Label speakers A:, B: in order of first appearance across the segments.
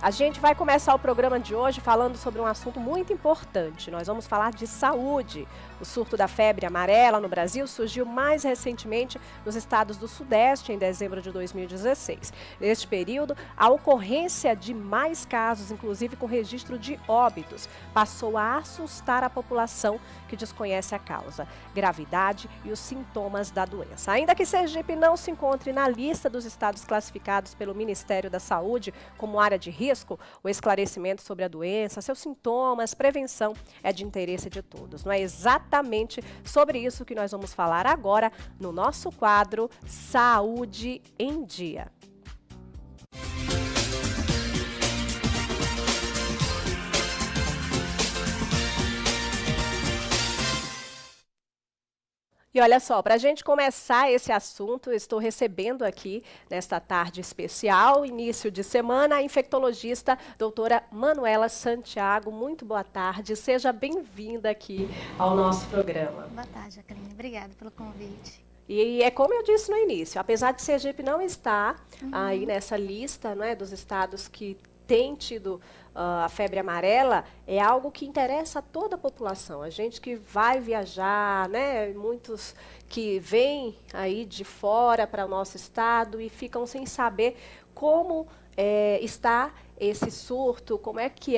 A: A gente vai começar o programa de hoje falando sobre um assunto muito importante. Nós vamos falar de saúde. O surto da febre amarela no Brasil surgiu mais recentemente nos estados do Sudeste, em dezembro de 2016. Neste período, a ocorrência de mais casos, inclusive com registro de óbitos, passou a assustar a população que desconhece a causa, gravidade e os sintomas da doença. Ainda que Sergipe não se encontre na lista dos estados classificados pelo Ministério da Saúde como área de risco, o esclarecimento sobre a doença, seus sintomas, prevenção é de interesse de todos. Não é exatamente sobre isso que nós vamos falar agora no nosso quadro Saúde em Dia. E olha só, para a gente começar esse assunto, estou recebendo aqui, nesta tarde especial, início de semana, a infectologista doutora Manuela Santiago. Muito boa tarde, seja bem-vinda aqui ao nosso programa.
B: Boa tarde, Jacqueline. Obrigada pelo convite.
A: E é como eu disse no início, apesar de Sergipe não estar aí nessa lista, não é, dos estados que têm tido a febre amarela, é algo que interessa a toda a população. A gente que vai viajar, né, muitos que vêm aí de fora para o nosso estado e ficam sem saber como está esse surto, como é que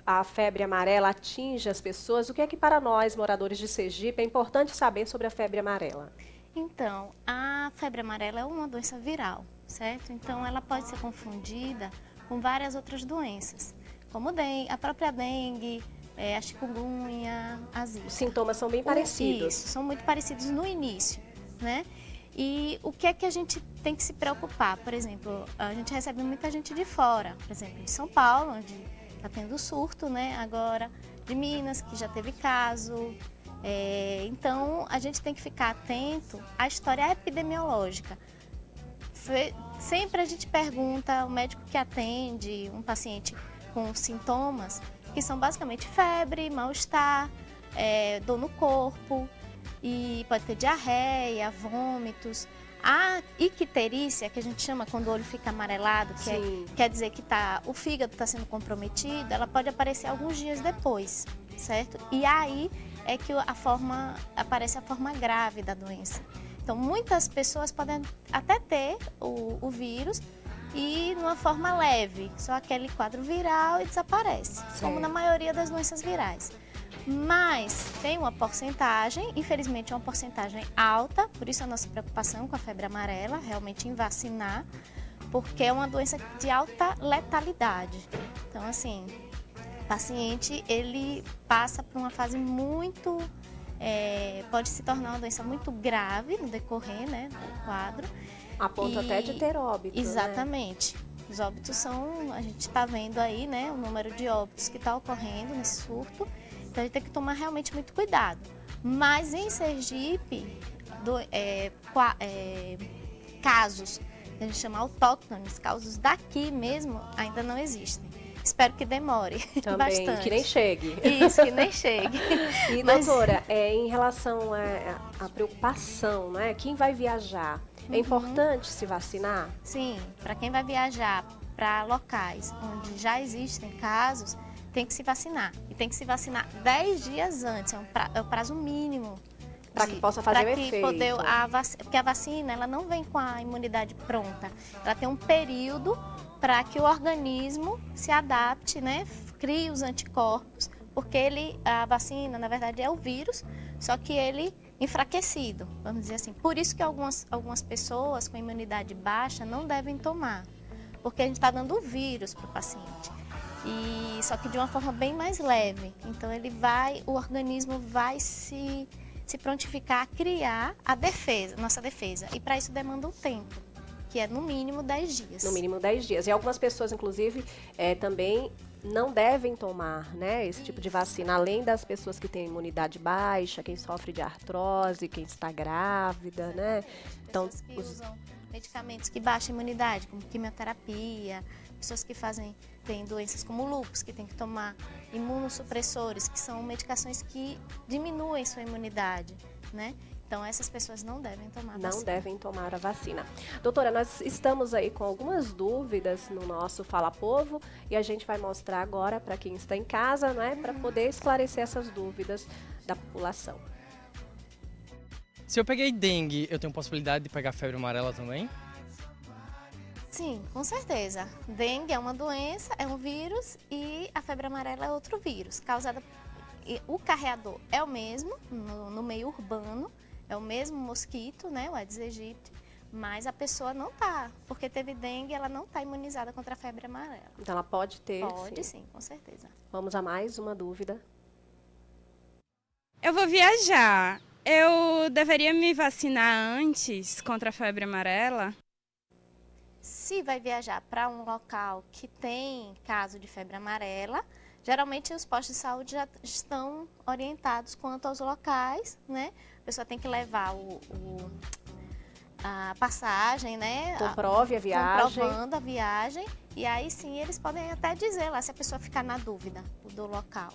A: a febre amarela atinge as pessoas, o que é que para nós, moradores de Sergipe, é importante saber sobre a febre amarela?
B: Então, a febre amarela é uma doença viral, certo? Então, ela pode ser confundida com várias outras doenças, como a própria dengue, a chikungunya, a zika.
A: Os sintomas são bem parecidos.
B: Isso, são muito parecidos no início, né? E o que é que a gente tem que se preocupar? Por exemplo, a gente recebe muita gente de fora, por exemplo, de São Paulo, onde está tendo surto, né? Agora, de Minas, que já teve caso. Então, a gente tem que ficar atento à história epidemiológica. Sempre a gente pergunta, o médico que atende um paciente com sintomas, que são basicamente febre, mal-estar, dor no corpo, e pode ter diarreia, vômitos. A icterícia, que a gente chama quando o olho fica amarelado, quer dizer que o fígado está sendo comprometido, ela pode aparecer alguns dias depois, certo? E aí é que aparece a forma grave da doença. Então, muitas pessoas podem até ter o vírus e numa forma leve, só aquele quadro viral e desaparece, como na maioria das doenças virais. Mas tem uma porcentagem, infelizmente uma porcentagem alta, por isso a nossa preocupação com a febre amarela, realmente em vacinar, porque é uma doença de alta letalidade. Então, assim, o paciente, ele passa por uma fase muito... pode se tornar uma doença muito grave no decorrer, né, do quadro.
A: A ponto até de ter óbito.
B: Exatamente. Né? Os óbitos a gente está vendo aí, né, o número de óbitos que está ocorrendo nesse surto. Então a gente tem que tomar realmente muito cuidado. Mas em Sergipe, casos que a gente chama autóctones, casos daqui mesmo, ainda não existem. Espero que demore
A: também,
B: bastante.
A: Que nem chegue.
B: Isso, que nem chegue.
A: E, doutora, em relação à preocupação, né? Quem vai viajar, é importante se vacinar?
B: Sim, para quem vai viajar para locais onde já existem casos, tem que se vacinar. E tem que se vacinar 10 dias antes, é o prazo mínimo.
A: Para que possa fazer o efeito.
B: Porque a vacina, ela não vem com a imunidade pronta. Ela tem um período para que o organismo se adapte, né? Crie os anticorpos, porque a vacina, na verdade, é o vírus, só que ele enfraquecido, vamos dizer assim. Por isso que algumas pessoas com imunidade baixa não devem tomar, porque a gente está dando o vírus para o paciente. Só que de uma forma bem mais leve. Então o organismo vai se prontificar a criar nossa defesa. E para isso demanda um tempo, que é no mínimo 10 dias.
A: No mínimo 10 dias. E algumas pessoas, inclusive, também não devem tomar, né, esse tipo de vacina, além das pessoas que têm imunidade baixa, quem sofre de artrose, quem está grávida, né?
B: Então, que usam medicamentos que baixam a imunidade, como quimioterapia, pessoas que têm doenças como lúpus, que tem que tomar imunossupressores, que são medicações que diminuem sua imunidade, né? Então, essas pessoas não devem tomar a
A: Não
B: vacina.
A: devem tomar a vacina. Doutora, nós estamos aí com algumas dúvidas no nosso Fala Povo e a gente vai mostrar agora para quem está em casa, não é? Para poder esclarecer essas dúvidas da população.
C: Se eu peguei dengue, eu tenho possibilidade de pegar febre amarela também?
B: Sim, com certeza. Dengue é uma doença, é um vírus e a febre amarela é outro vírus. O carreador é o mesmo no meio urbano, é o mesmo mosquito, né, o Aedes aegypti, mas a pessoa não tá, porque teve dengue, ela não está imunizada contra a febre amarela.
A: Então ela pode ter.
B: Pode sim, com certeza.
A: Vamos a mais uma dúvida.
D: Eu vou viajar. Eu deveria me vacinar antes contra a febre amarela?
B: Se vai viajar para um local que tem caso de febre amarela, geralmente os postos de saúde já estão orientados quanto aos locais, né? A pessoa tem que levar a passagem, né?
A: Comprove a viagem.
B: Comprovando a viagem. E aí sim eles podem até dizer lá se a pessoa ficar na dúvida do local.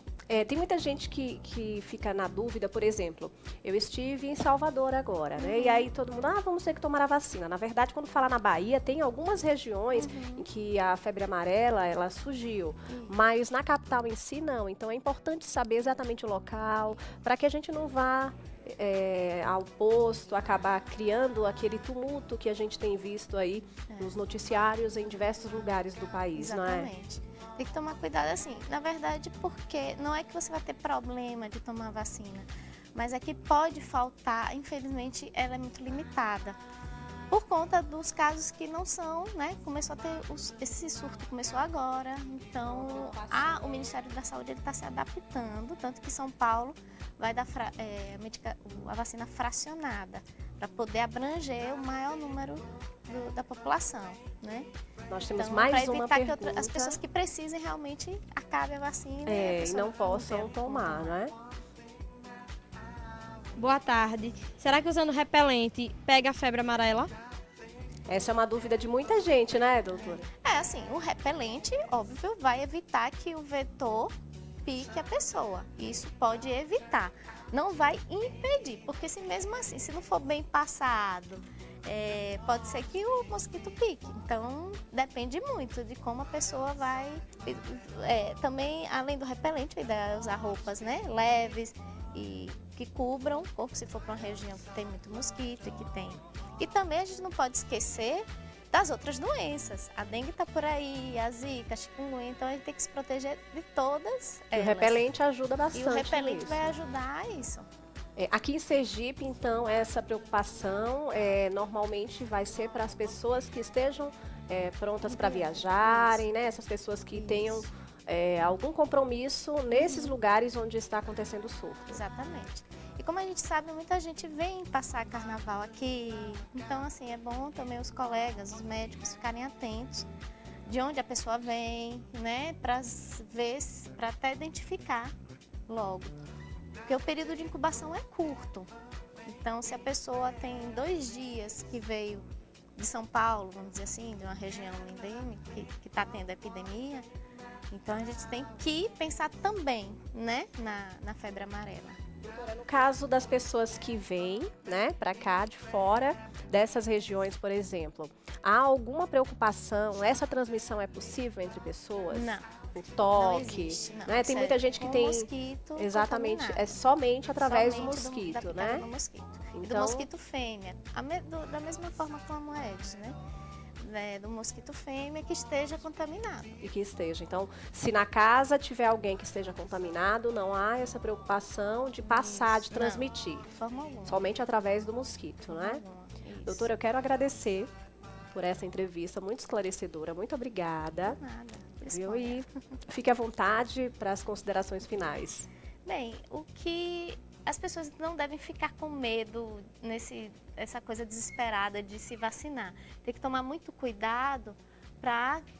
A: Tem muita gente que fica na dúvida, por exemplo, eu estive em Salvador agora, né? E aí todo mundo, vamos ter que tomar a vacina. Na verdade, quando fala na Bahia, tem algumas regiões em que a febre amarela, ela surgiu. Mas na capital em si, não. Então é importante saber exatamente o local, para que a gente não vá ao posto, acabar criando aquele tumulto que a gente tem visto aí nos noticiários em diversos lugares do país,
B: Exatamente.
A: Não é?
B: Tem que tomar cuidado assim, na verdade, porque não é que você vai ter problema de tomar vacina, mas é que pode faltar, infelizmente, ela é muito limitada. Por conta dos casos que não são, né? Começou a ter, esse surto começou agora, então o Ministério da Saúde está se adaptando, tanto que São Paulo vai dar a vacina fracionada, para poder abranger o maior número da população, né?
A: Nós temos
B: então,
A: mais uma
B: para
A: pergunta.
B: evitar que as pessoas que precisem realmente acabe a vacina
A: e não possam tomar, não é?
E: Boa tarde. Será que usando repelente pega a febre amarela?
A: Essa é uma dúvida de muita gente, né, doutora?
B: Assim, o repelente, óbvio, vai evitar que o vetor pique a pessoa. Isso pode evitar. Não vai impedir, porque se mesmo assim, se não for bem passado, pode ser que o mosquito pique. Então, depende muito de como a pessoa vai... também, além do repelente, a ideia é usar roupas, né, leves e que cubram o corpo, se for para uma região que tem muito mosquito e que tem. E também a gente não pode esquecer das outras doenças. A dengue está por aí, a zika, a chikungunya, então a gente tem que se proteger de todas elas.
A: E o repelente ajuda bastante.
B: E o repelente
A: nisso.
B: vai ajudar a isso.
A: Aqui em Sergipe, então, essa preocupação normalmente vai ser para as pessoas que estejam prontas para viajarem, né? Essas pessoas que tenham algum compromisso nesses lugares onde está acontecendo o surto.
B: Exatamente. E como a gente sabe, muita gente vem passar carnaval aqui, então assim, é bom também os colegas, os médicos ficarem atentos de onde a pessoa vem, né, para ver, para até identificar logo. Porque o período de incubação é curto. Então, se a pessoa tem 2 dias que veio de São Paulo, vamos dizer assim, de uma região endêmica, que está tendo epidemia, então a gente tem que pensar também, né, na febre amarela.
A: No caso das pessoas que vêm, né, para cá de fora dessas regiões, por exemplo, há alguma preocupação? Essa transmissão é possível entre pessoas?
B: Não.
A: O toque,
B: não existe, não.
A: né? Tem muita gente que tem
B: mosquito
A: exatamente,
B: contaminado.
A: é somente através do
B: Somente
A: mosquito,
B: da
A: né?
B: picada do mosquito. E do
A: Então-
B: mosquito fêmea, da mesma forma como a Aedes, né? Do mosquito fêmea que esteja contaminado.
A: E que esteja. Então, se na casa tiver alguém que esteja contaminado, não há essa preocupação de passar, de
B: Isso,
A: transmitir.
B: De forma alguma.
A: Somente através do mosquito, né?
B: Alguma, isso.
A: Doutora, eu quero agradecer por essa entrevista muito esclarecedora. Muito obrigada.
B: Nada.
A: Viu? E fique à vontade para as considerações finais.
B: Bem, o que as pessoas não devem ficar com medo essa coisa desesperada de se vacinar. Tem que tomar muito cuidado,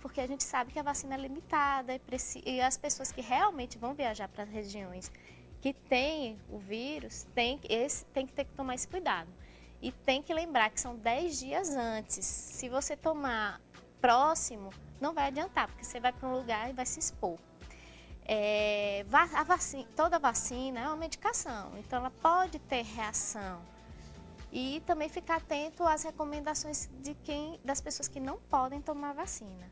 B: porque a gente sabe que a vacina é limitada e as pessoas que realmente vão viajar para as regiões que têm o vírus, tem que ter que tomar esse cuidado. E tem que lembrar que são 10 dias antes. Se você tomar próximo, não vai adiantar, porque você vai para um lugar e vai se expor. Toda vacina é uma medicação, então ela pode ter reação, E também ficar atento às recomendações das pessoas que não podem tomar vacina.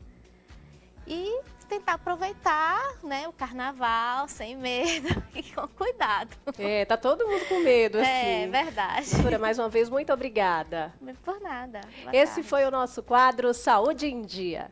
B: E tentar aproveitar, né, o carnaval sem medo e com cuidado.
A: Tá todo mundo com medo, assim.
B: É verdade.
A: Doutora, mais uma vez, muito obrigada.
B: Por nada. Boa
A: Esse
B: tarde.
A: foi o nosso quadro Saúde em Dia.